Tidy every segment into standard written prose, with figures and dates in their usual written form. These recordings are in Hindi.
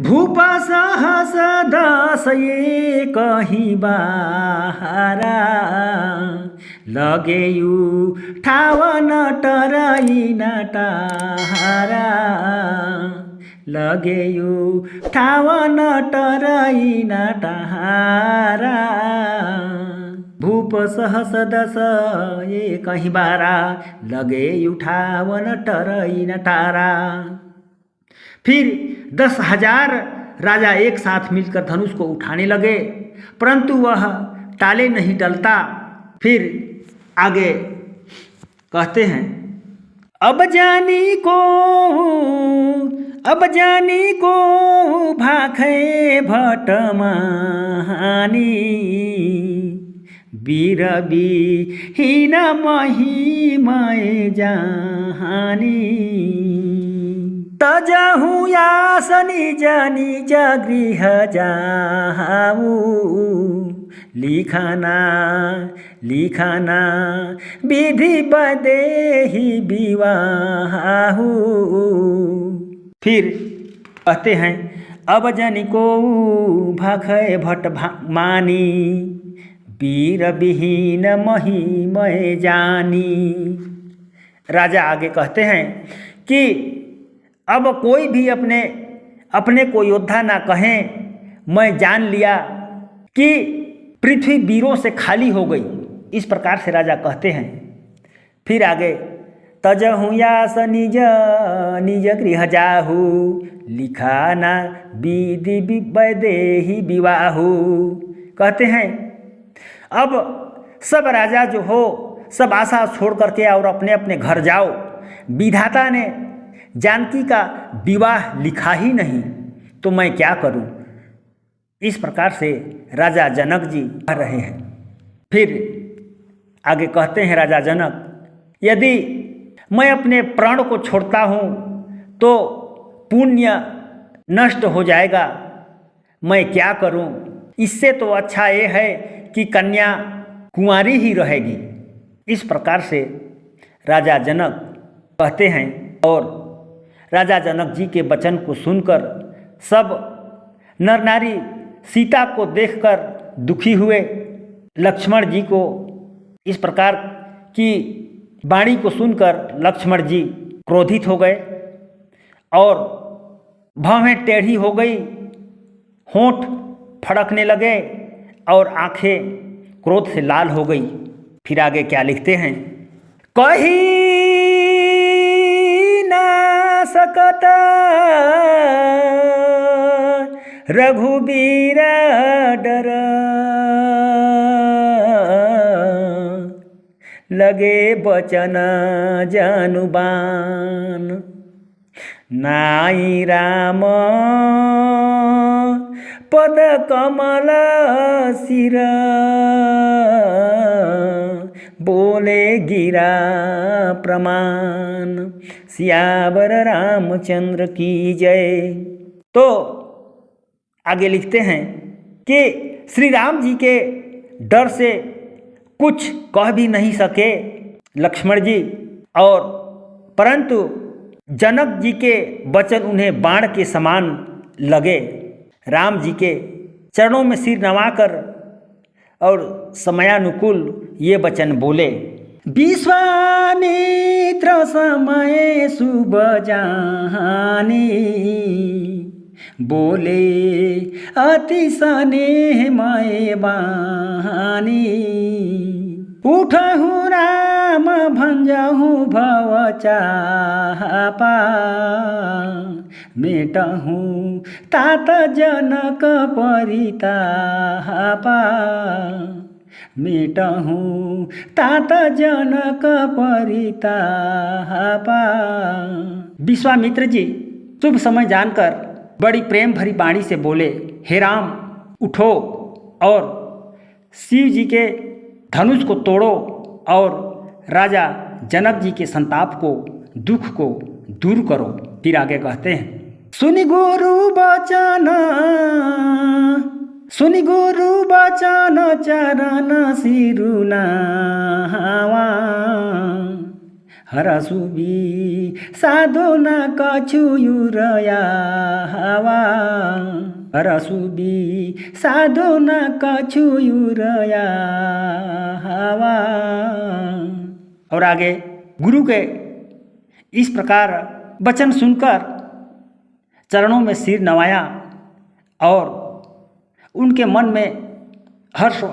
भूप सहस दस कहीं बाहरा लगेयु ठाव टरई टारा लगेयु ठाव टरई टारा भूप सहस दस कहीं बारा लगे उठावन टरई टारा। फिर 10,000 राजा एक साथ मिलकर धनुष को उठाने लगे, परंतु वह टाले नहीं टलता। फिर आगे कहते हैं, अब जानी को भाखे भटमानी वीर विहीन महिमय जानी तजहु यास निज निज गृह जाऊ लिखना विधि बदेहि विवाहु। फिर कहते हैं, अब जनि को भाखय भट मानी वीर विहीन महिमय जानी। राजा आगे कहते हैं कि अब कोई भी अपने को योद्धा ना कहें, मैं जान लिया कि पृथ्वी वीरों से खाली हो गई। इस प्रकार से राजा कहते हैं। फिर आगे, तजहु यास निज निज गृह जाहु लिखाना विधि वैदेही विवाहु। कहते हैं, अब सब राजा जो हो सब आशा छोड़ करके और अपने अपने घर जाओ। विधाता ने जानकी का विवाह लिखा ही नहीं तो मैं क्या करूं। इस प्रकार से राजा जनक जी कह रहे हैं। फिर आगे कहते हैं राजा जनक, यदि मैं अपने प्राण को छोड़ता हूं तो पुण्य नष्ट हो जाएगा, मैं क्या करूं। इससे तो अच्छा ये है कि कन्या कुंवारी ही रहेगी। इस प्रकार से राजा जनक कहते हैं। और राजा जनक जी के वचन को सुनकर सब नर नारी सीता को देखकर दुखी हुए। लक्ष्मण जी को इस प्रकार की वाणी को सुनकर लक्ष्मण जी क्रोधित हो गए और भौहें टेढ़ी हो गई, होंठ फड़कने लगे और आंखें क्रोध से लाल हो गई। फिर आगे क्या लिखते हैं, कही ना सकता रघुबीर डर लगे बचन जानुबान नाई राम पद कमल सिर बोले गिरा प्रमाण सियावर रामचंद्र की जय। तो आगे लिखते हैं कि श्री राम जी के डर से कुछ कह भी नहीं सके लक्ष्मण जी, और परंतु जनक जी के वचन उन्हें बाण के समान लगे। राम जी के चरणों में सिर नवाकर और समयानुकूल ये वचन बोले, विश्वामित्र समय शुभ जानी बोले अति स्नेहमय बानी उठहु राम भंजहु भव चापा मेटहु तात जनक परितापा मेटहु तात जनक परितापा। विश्वामित्र जी शुभ समय जानकर बड़ी प्रेम भरी वाणी से बोले, हे राम उठो और शिव जी के धनुष को तोड़ो और राजा जनक जी के संताप को दुख को दूर करो। फिर आगे कहते हैं, सुनि गुरु बचन चरण सिरुनावा हरसुबी साधो न कछुयुरया हावा हरसुबी साधो न कछुयुरया हावा। और आगे गुरु के इस प्रकार वचन सुनकर चरणों में सिर नवाया और उनके मन में हर्ष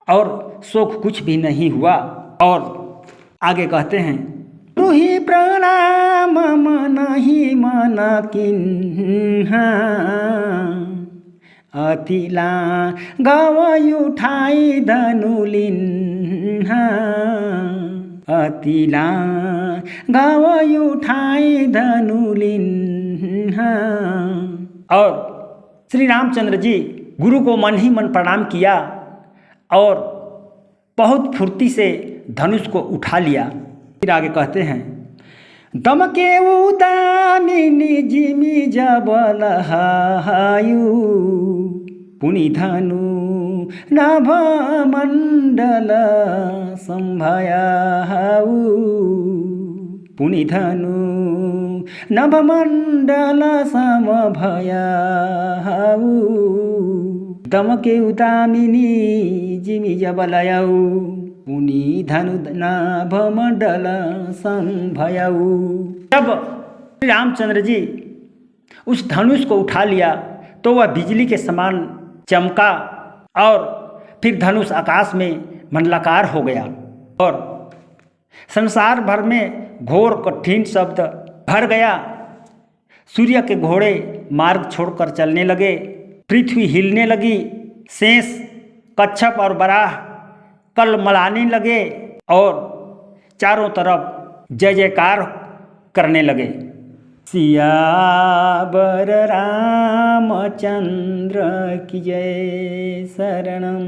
और शोक कुछ भी नहीं हुआ। और आगे कहते हैं रुहि प्रणाम मनहि मन किन्हा अतिला गवै उठाई धनुलिन्हा अतिला गवै उठाई धनुलिन्हा। और श्री रामचंद्र जी गुरु को मन ही मन प्रणाम किया और बहुत फुर्ती से धनुष को उठा लिया। फिर आगे कहते हैं दमके उदामिनी जिमी जबल हायु पुनि धनु नभ मण्डल सम्भयाउ पुनि धनु नभ मण्डल समभयाउ। दमके उदामिनी जिमी जबलयाउ पुनि धनु नाभ मंडल संभयाउ। जब श्री रामचंद्र जी उस धनुष को उठा लिया तो वह बिजली के समान चमका और फिर धनुष आकाश में मंडलाकार हो गया और संसार भर में घोर कठिन शब्द भर गया। सूर्य के घोड़े मार्ग छोड़कर चलने लगे, पृथ्वी हिलने लगी, शेष कच्छप और बराह कल मलाने लगे और चारों तरफ जय जयकार करने लगे। सियावर रामचंद्र की जय शरणम।